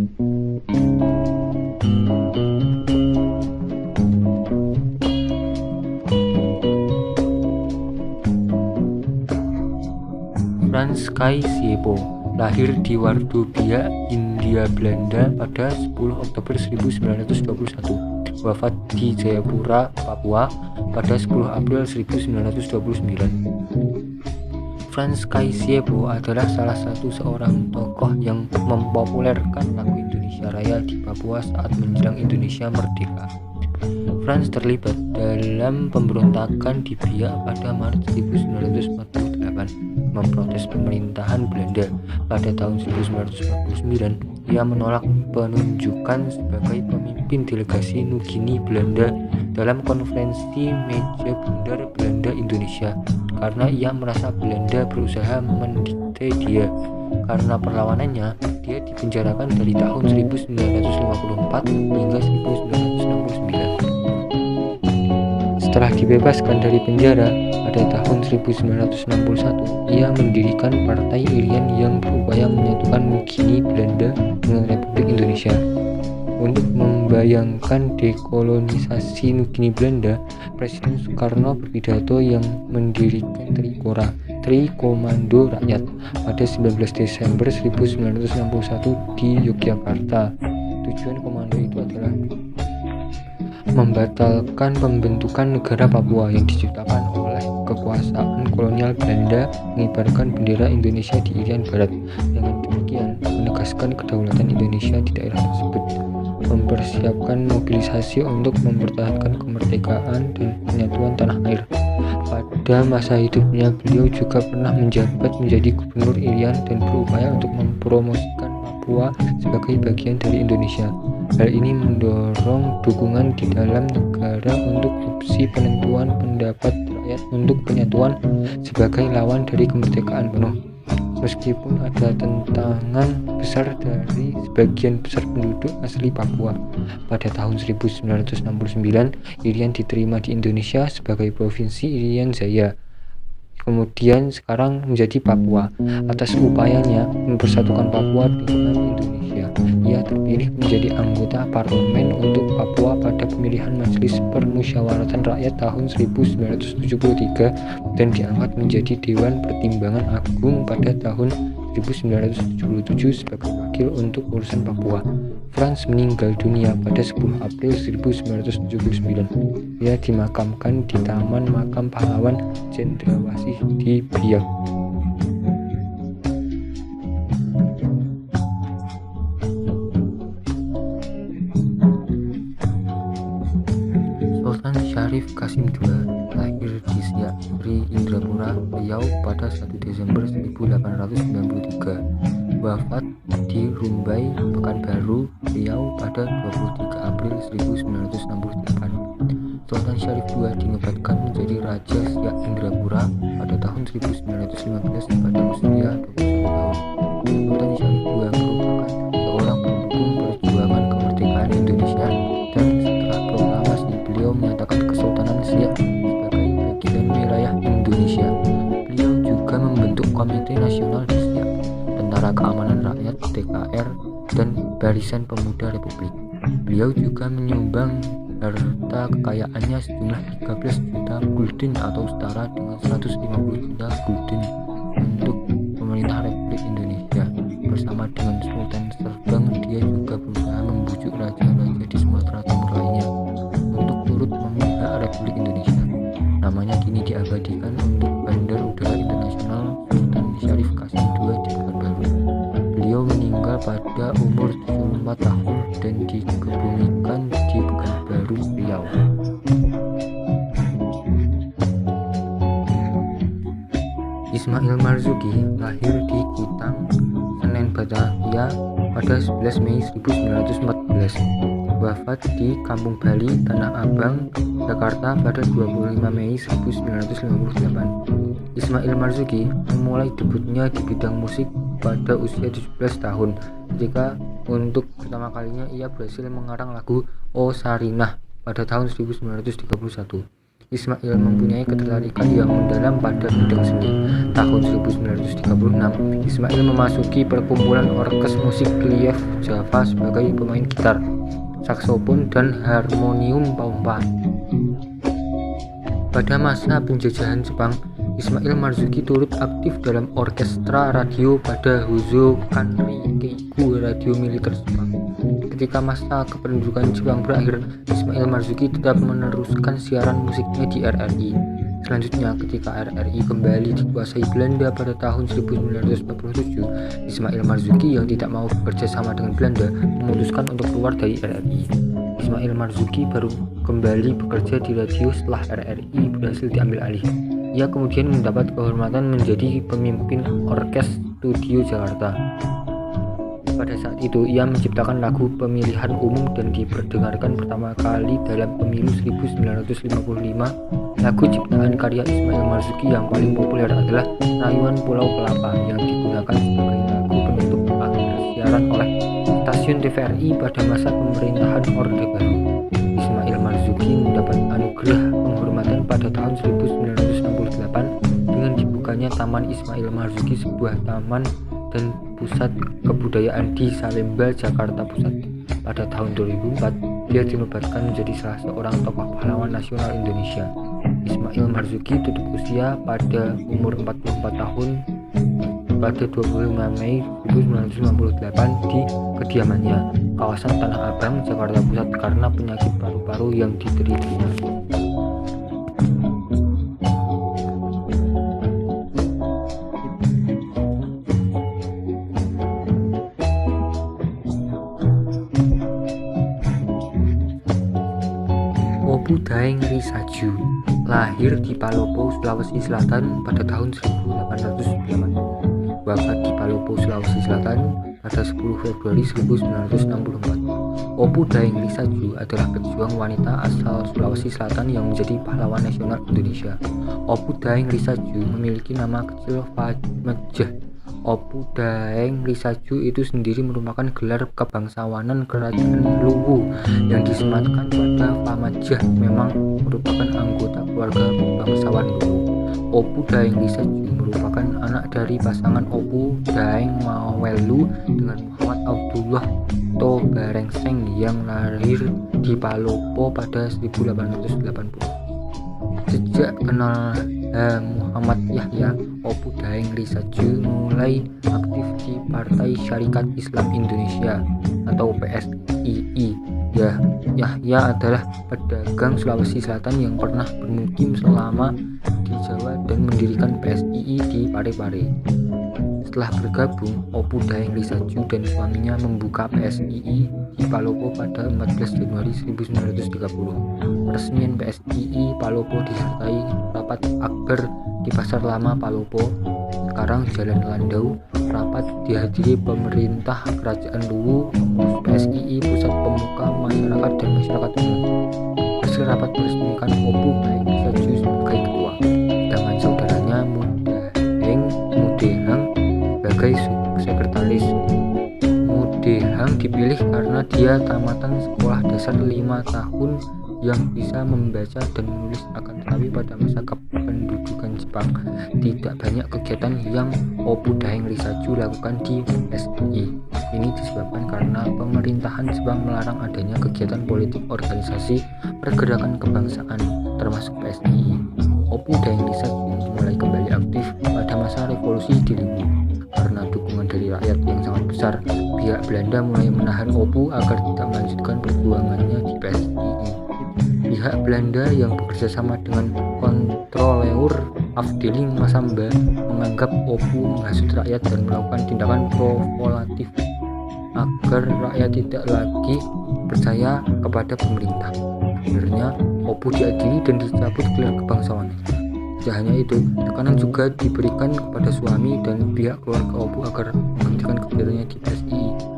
Frans Kaisiepo lahir di Wardobia, Hindia Belanda pada 10 Oktober 1921. Wafat di Jayapura, Papua pada 10 April 1929. Frans Kaisiepo adalah salah satu seorang tokoh yang mempopulerkan lagu Indonesia Raya di Papua saat menjelang Indonesia merdeka. Frans terlibat dalam pemberontakan di Biak pada Maret 1948, memprotes pemerintahan Belanda. Pada tahun 1949, ia menolak penunjukan sebagai pemimpin delegasi Nugini Belanda dalam konferensi meja bundar Belanda-Indonesia karena ia merasa Belanda berusaha mendikte dia. Karena perlawanannya, dia dipenjarakan dari tahun 1954 hingga 1969. Setelah dibebaskan dari penjara pada tahun 1961, ia mendirikan Partai Irian yang berupaya menyatukan Nugini Belanda dengan Republik Indonesia. Untuk membayangkan dekolonisasi Nugini Belanda, Presiden Soekarno berpidato yang mendirikan Trikora, Tri Komando Rakyat, pada 19 Desember 1961 di Yogyakarta. Tujuan komando itu adalah membatalkan pembentukan negara Papua yang diciptakan oleh kekuasaan kolonial Belanda, mengibarkan bendera Indonesia di Irian Barat. Dengan demikian, menegaskan kedaulatan Indonesia di daerah tersebut, mempersiapkan mobilisasi untuk mempertahankan kemerdekaan dan penyatuan tanah air. Pada masa hidupnya, beliau juga pernah menjabat menjadi gubernur Irian dan berupaya untuk mempromosikan Papua sebagai bagian dari Indonesia. Hal ini mendorong dukungan di dalam negara untuk opsi penentuan pendapat rakyat untuk penyatuan sebagai lawan dari kemerdekaan penuh. Meskipun ada tentangan besar dari sebagian besar penduduk asli Papua. Pada tahun 1969, Irian diterima di Indonesia sebagai Provinsi Irian Jaya, kemudian sekarang menjadi Papua. Atas upayanya mempersatukan Papua dengan Indonesia, ia terpilih menjadi anggota parlemen untuk Papua pada pemilihan Majelis Permusyawaratan Rakyat tahun 1973 dan diangkat menjadi Dewan Pertimbangan Agung pada tahun 1977 sebagai wakil untuk urusan Papua. Frans meninggal dunia pada 10 April 1979. Ia dimakamkan di Taman Makam Pahlawan Cendrawasih di Biak. Sultan Syarif Qasim II lahir di Siak, Sri Indrapura, Riau pada 1 Desember 1893. Wafat di Rumbai, Pekanbaru, Riau pada 23 April 1968. Sultan Syarif II dinobatkan menjadi Raja Siak Indrapura pada tahun 1915 pada usia 21 tahun. Sultan Syarif II merupakan seorang pendukung perjuangan kemerdekaan Indonesia dan setelah proklamasi beliau menyatakan Kesultanan Siak sebagai bagian wilayah Indonesia. Beliau juga membentuk Komite Nasional di Siak, Tentara Keamanan Rakyat TKR, dan Barisan Pemuda Republik. Beliau juga menyumbang harta kekayaannya sejumlah 13 juta gulden atau setara dengan 150 juta gulden untuk pemerintah Republik Indonesia. Bersama dengan Sultan Serbang, dia juga berusaha membujuk raja-raja di Sumatera Timur lainnya untuk turut memihak Republik Indonesia. Namanya kini diabadikan untuk Bandar Udara Internasional Sultan Syarif Qasim II di Pekanbaru. Beliau meninggal pada umur 74 tahun dan dikebumikan di Pekanbaru, Riau. Ismail Marzuki lahir di Kuitang, Senen, Batavia pada 11 Mei 1914. Wafat di Kampung Bali, Tanah Abang, Jakarta pada 25 Mei 1958. Ismail Marzuki memulai debutnya di bidang musik pada usia 17 tahun ketika untuk pertama kalinya ia berhasil mengarang lagu O Sarinah pada tahun 1931. Ismail mempunyai ketertarikan yang mendalam pada bidang seni. Tahun 1936, Ismail memasuki perkumpulan orkes musik Kiev, Java sebagai pemain gitar, saksofon, dan harmonium pompa. Pada masa penjajahan Jepang, Ismail Marzuki turut aktif dalam orkestra radio pada Hozo Kanri Keiku radio militer Jepang. Ketika masa kependudukan Jepang berakhir, Ismail Marzuki tetap meneruskan siaran musiknya di RRI. Selanjutnya, ketika RRI kembali dikuasai Belanda pada tahun 1947, Ismail Marzuki yang tidak mau bekerja sama dengan Belanda memutuskan untuk keluar dari RRI. Ismail Marzuki baru kembali bekerja di radio setelah RRI berhasil diambil alih. Ia kemudian mendapat kehormatan menjadi pemimpin Orkes Studio Jakarta. Pada saat itu, ia menciptakan lagu pemilihan umum dan diperdengarkan pertama kali dalam pemilu 1955. Lagu ciptaan karya Ismail Marzuki yang paling populer adalah Rayuan Pulau Kelapa yang digunakan sebagai lagu penutup akhir siaran oleh stasiun TVRI pada masa pemerintahan Orde Baru. Ismail Marzuki mendapat anugerah penghormatan pada tahun 1968 dengan dibukanya Taman Ismail Marzuki, sebuah taman dan pusat kebudayaan di Salemba, Jakarta Pusat. Pada tahun 2004, dia dinobatkan menjadi salah seorang tokoh pahlawan nasional Indonesia. Ismail Marzuki tutup usia pada umur 44 tahun pada 25 Mei 1998 di kediamannya, kawasan Tanah Abang, Jakarta Pusat, karena penyakit paru-paru yang dideritanya. Opu Daeng Risaju lahir di Palopo, Sulawesi Selatan pada tahun 1880. Wafat di Palopo, Sulawesi Selatan pada 10 Februari 1964. Opu Daeng Risaju adalah pejuang wanita asal Sulawesi Selatan yang menjadi pahlawan nasional Indonesia. Opu Daeng Risaju memiliki nama kecil Fatmajah. Opu Daeng Risaju itu sendiri merupakan gelar kebangsawanan Kerajaan Luwu yang disematkan pada Fatmajah, memang merupakan anggota keluarga bangsawan Luwu. Opu Daeng Risaju merupakan anak dari pasangan Opu Daeng Mawelu dengan Muhammad Abdullah Tobarengseng yang lahir di Palopo pada 1880. Sejak kenal Muhammad Yahya, Opu Daeng Risaju mulai aktif di Partai Syarikat Islam Indonesia atau PSII. Yahya adalah pedagang Sulawesi Selatan yang pernah bermukim selama di Jawa dan mendirikan PSII di Parepare. Setelah bergabung, Opu Daeng Risaju dan suaminya membuka PSII di Palopo pada 14 Januari 1930. Peresmian PSII Palopo disertai rapat akbar di Pasar Lama Palopo, sekarang Jalan Landau. Rapat dihadiri pemerintah Kerajaan Luwu, PSII, pusat pemuka masyarakat dan masyarakat umum. Hasil rapat meresmikan Opu Daeng Risaju sebagai ketua, sedangkan saudaranya Mudehang sebagai sekretaris. Mudehang dipilih karena dia tamatan sekolah dasar 5 tahun yang bisa membaca dan menulis, akan tetapi pada masa kependudukan Jepang tidak banyak kegiatan yang Opu Daeng Risaju lakukan di PSII. Ini disebabkan karena pemerintahan Jepang melarang adanya kegiatan politik organisasi pergerakan kebangsaan termasuk PSII. Opu Daeng Risaju mulai kembali aktif pada masa revolusi di Luwu. Karena dukungan dari rakyat yang sangat besar, pihak Belanda mulai menahan Opu agar tidak melanjutkan perjuangannya di PSII. Pihak Belanda yang bekerja sama dengan Kontroleur Afdeling Masamba menganggap Opu menghasut rakyat dan melakukan tindakan provolatif agar rakyat tidak lagi percaya kepada pemerintah. Akhirnya Opu diadili dan dicabut gelar kebangsawanannya. Tidak hanya itu, tekanan juga diberikan kepada suami dan pihak keluarga Opu agar menghentikan kegiatannya di PSII.